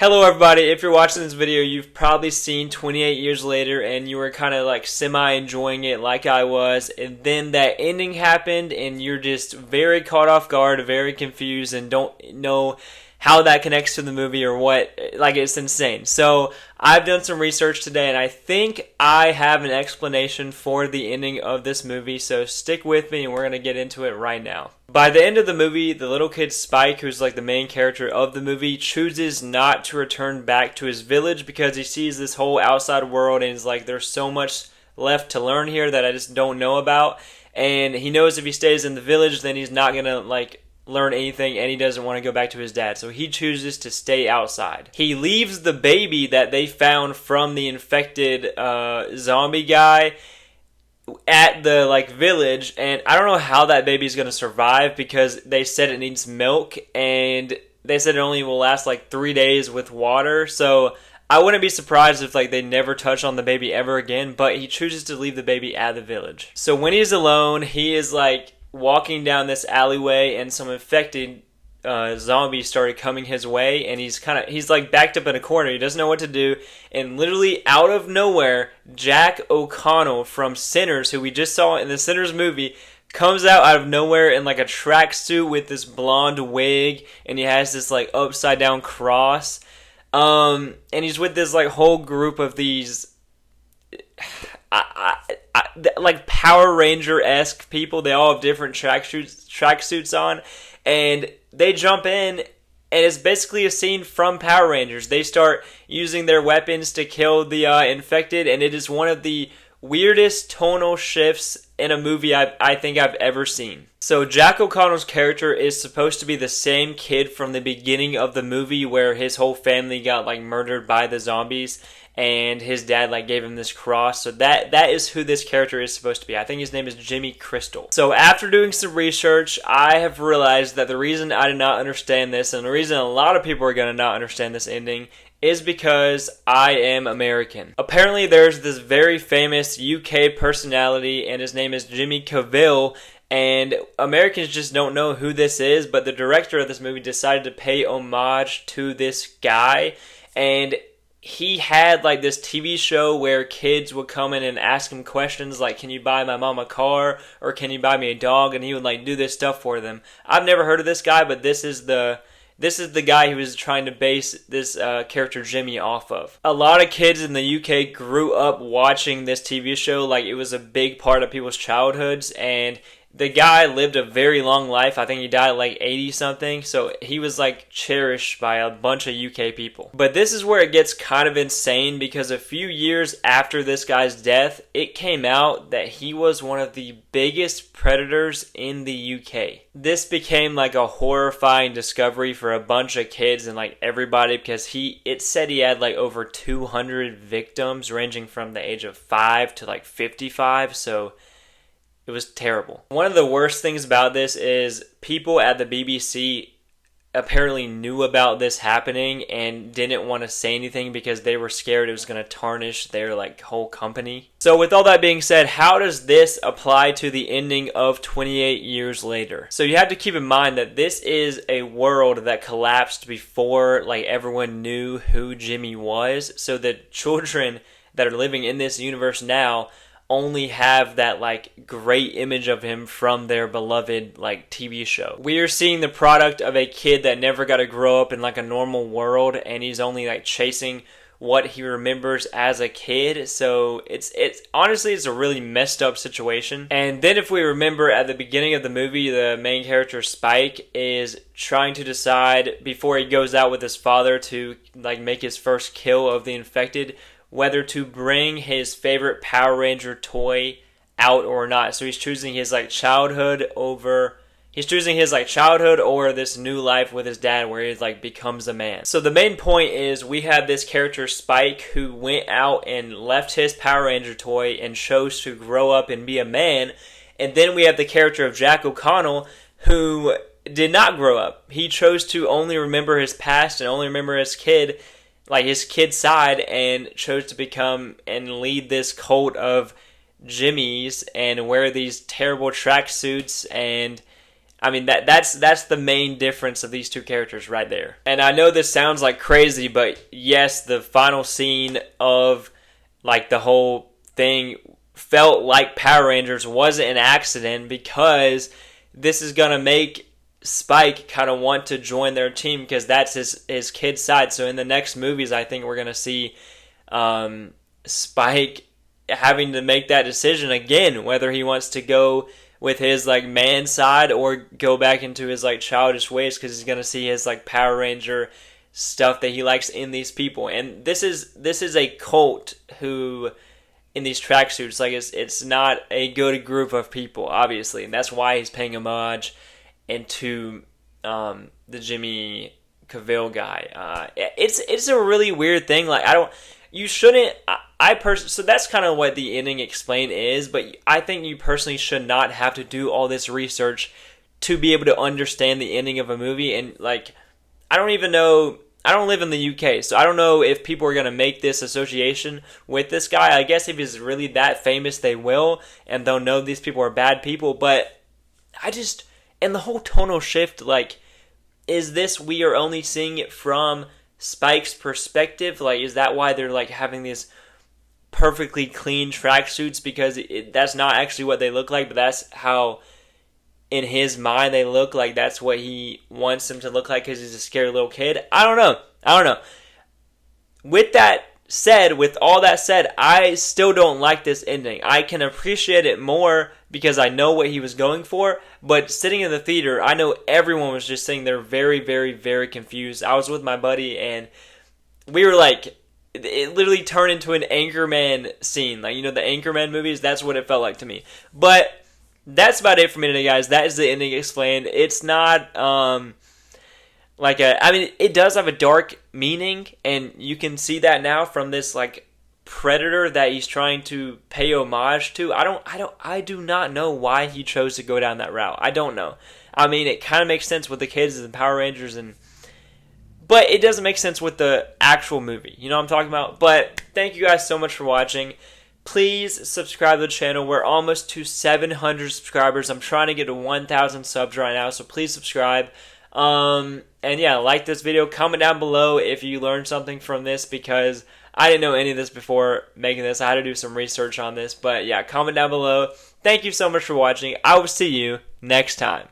Hello everybody, if you're watching this video, you've probably seen 28 Years Later and you were kind of like semi-enjoying it like I was, and then that ending happened and you're just very caught off guard, very confused, and don't know how that connects to the movie or what. Like, it's insane. So I've done some research today and I think I have an explanation for the ending of this movie, so stick with me and we're going to get into it right now. By the end of the movie, the little kid Spike, who's like the main character of the movie, chooses not to return back to his village because he sees this whole outside world and he's like, there's so much left to learn here that I just don't know about. And he knows if he stays in the village, then he's not going to like learn anything, and he doesn't want to go back to his dad, so he chooses to stay outside. He leaves the baby that they found from the infected zombie guy at the like village, and I don't know how that baby's gonna survive because they said it needs milk and they said it only will last like 3 days with water, so I wouldn't be surprised if like they never touch on the baby ever again. But he chooses to leave the baby at the village. So when he's alone, he is like walking down this alleyway and some infected zombies started coming his way, and he's like backed up in a corner. He doesn't know what to do, and literally out of nowhere, Jack O'Connell from Sinners, who we just saw in the Sinners movie, comes out of nowhere in like a tracksuit with this blonde wig, and he has this like upside down cross, and he's with this like whole group of these like Power Ranger-esque people. They all have different tracksuits on, and they jump in, and it's basically a scene from Power Rangers. They start using their weapons to kill the infected, and it is one of the weirdest tonal shifts in a movie I think I've ever seen. So Jack O'Connell's character is supposed to be the same kid from the beginning of the movie where his whole family got like murdered by the zombies, and his dad like gave him this cross. So that is who this character is supposed to be. I think his name is Jimmy Crystal. So after doing some research, I have realized that the reason I did not understand this, and the reason a lot of people are going to not understand this ending, is because I am American. Apparently there's this very famous UK personality, and his name is Jimmy Cavill, and Americans just don't know who this is, but the director of this movie decided to pay homage to this guy, and he had like this TV show where kids would come in and ask him questions like, can you buy my mom a car, or can you buy me a dog, and he would like do this stuff for them. I've never heard of this guy, but this is the guy he was trying to base this character Jimmy off of. A lot of kids in the UK grew up watching this TV show, like it was a big part of people's childhoods, and the guy lived a very long life. I think he died at like 80 something, so he was like cherished by a bunch of UK people. But this is where it gets kind of insane, because a few years after this guy's death, it came out that he was one of the biggest predators in the UK. This became like a horrifying discovery for a bunch of kids and like everybody, because it said he had like over 200 victims ranging from the age of 5 to like 55, so it was terrible. One of the worst things about this is people at the BBC apparently knew about this happening and didn't want to say anything because they were scared it was going to tarnish their like whole company. So with all that being said, how does this apply to the ending of 28 Years Later? So you have to keep in mind that this is a world that collapsed before like everyone knew who Jimmy was. So the children that are living in this universe now only have that like great image of him from their beloved like TV show. We are seeing the product of a kid that never got to grow up in like a normal world, and he's only like chasing what he remembers as a kid. So it's honestly, it's a really messed up situation. And then if we remember at the beginning of the movie, the main character Spike is trying to decide before he goes out with his father to like make his first kill of the infected, whether to bring his favorite Power Ranger toy out or not. So he's choosing his like childhood or this new life with his dad where he like becomes a man. So the main point is we have this character Spike who went out and left his Power Ranger toy and chose to grow up and be a man. And then we have the character of Jack O'Connell who did not grow up. He chose to only remember his past and only remember his kid, like his kid side, and chose to become and lead this cult of Jimmys and wear these terrible tracksuits and I mean, that's the main difference of these two characters right there. And I know this sounds like crazy, but yes, the final scene of like the whole thing felt like Power Rangers wasn't an accident, because this is gonna make Spike kind of want to join their team, because that's his kid's side. So in the next movies, I think we're gonna see Spike having to make that decision again, whether he wants to go with his like man side or go back into his like childish ways, because he's gonna see his like Power Ranger stuff that he likes in these people. And this is a cult who in these tracksuits, like it's not a good group of people, obviously, and that's why he's paying homage into the Jimmy Cavill guy. It's a really weird thing. Like you shouldn't. So that's kind of what the ending explained is, but I think you personally should not have to do all this research to be able to understand the ending of a movie. And like, I don't even know. I don't live in the UK, so I don't know if people are going to make this association with this guy. I guess if he's really that famous, they will, and they'll know these people are bad people. But and the whole tonal shift, like, is this we are only seeing it from Spike's perspective? Like, is that why they're like having these perfectly clean tracksuits, because that's not actually what they look like, but that's how in his mind they look like. That's what he wants them to look like because he's a scary little kid. I don't know. With all that said, I still don't like this ending. I can appreciate it more because I know what he was going for, but sitting in the theater, I know everyone was just sitting there very, very, very confused. I was with my buddy, and we were like, it literally turned into an Anchorman scene. Like, you know, the Anchorman movies, that's what it felt like to me. But that's about it for me today, guys. That is the ending explained. It's not, it does have a dark meaning, and you can see that now from this, like, predator that he's trying to pay homage to. I do not know why he chose to go down that route. I don't know. I mean, it kind of makes sense with the kids and Power Rangers, but it doesn't make sense with the actual movie. You know what I'm talking about? But thank you guys so much for watching. Please subscribe to the channel. We're almost to 700 subscribers. I'm trying to get to 1,000 subs right now, so please subscribe. And yeah, like this video. Comment down below if you learned something from this, because I didn't know any of this before making this. I had to do some research on this. But yeah, comment down below. Thank you so much for watching. I will see you next time.